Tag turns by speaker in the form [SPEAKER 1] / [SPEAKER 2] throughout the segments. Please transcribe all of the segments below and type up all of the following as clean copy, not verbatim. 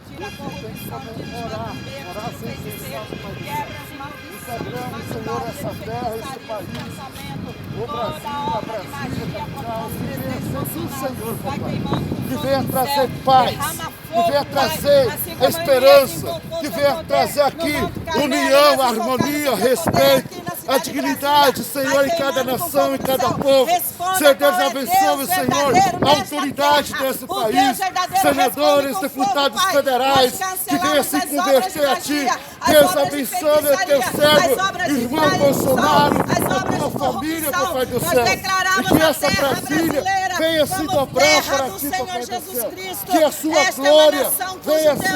[SPEAKER 1] tira a corrupção, tira orar sem cessar, quebra as maldições,
[SPEAKER 2] Senhor, essa terra, esse país, o Brasil, a Brasília, capital, Senhor, que venha trazer paz, que venha trazer esperança, que venha trazer aqui união, harmonia, respeito, a dignidade, Senhor, em cada nação, em cada povo. Senhor Deus, abençoe, Senhor, a autoridade desse país, senadores, deputados federais, que venham se converter a Ti. Deus abençoe o Teu servo, irmão Bolsonaro, a tua família, Papai do céu. E que essa Brasília venha se dobrar para Ti, Papai do céu. Que a Sua glória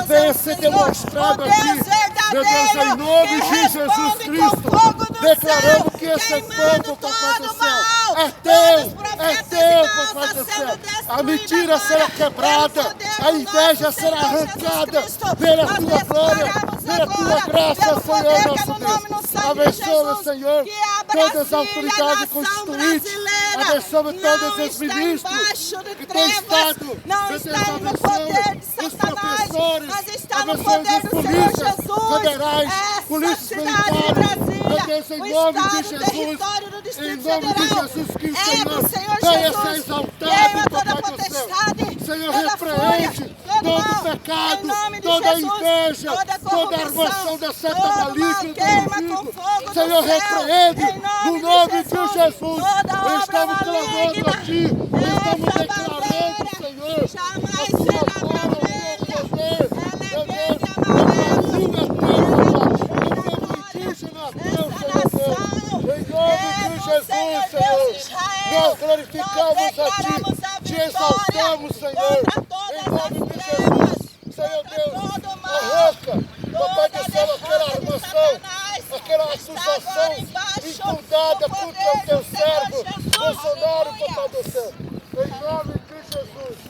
[SPEAKER 2] venha ser demonstrada aqui. Meu Deus, em nome de Jesus Cristo, declaramos que esse povo, Papai do céu, é teu, Papai do céu. A mentira será quebrada, a inveja será arrancada pela Tua glória, pela Tua graça, Senhor nosso Deus. Abençoa, Senhor, todas as autoridades constituídas, abençoa todos os ministros que têm estado,
[SPEAKER 1] não está no poder de Satanás, mas está no poder do Senhor Jesus.
[SPEAKER 2] Federais, polícias militares, meu Deus, em nome de Jesus, em nome de Jesus Cristo, Senhor, venha ser exaltado, Papai do céu. Senhor, repreende todo pecado, toda inveja, toda armação da seta maligna do inimigo. Senhor, repreende no nome de Jesus. Estamos clamando a Ti, estamos declarando, Senhor, a Tua glória, o Teu poder, meu Deus, em nome de Jesus, Senhor, nós glorificamos a Ti, Te exaltamos, Senhor, em nome de Jesus, Senhor Deus, arranca, Papai do céu, aquela armação, aquela acusação infundada contra o Teu servo, Bolsonaro, Papai do céu, em nome de Jesus.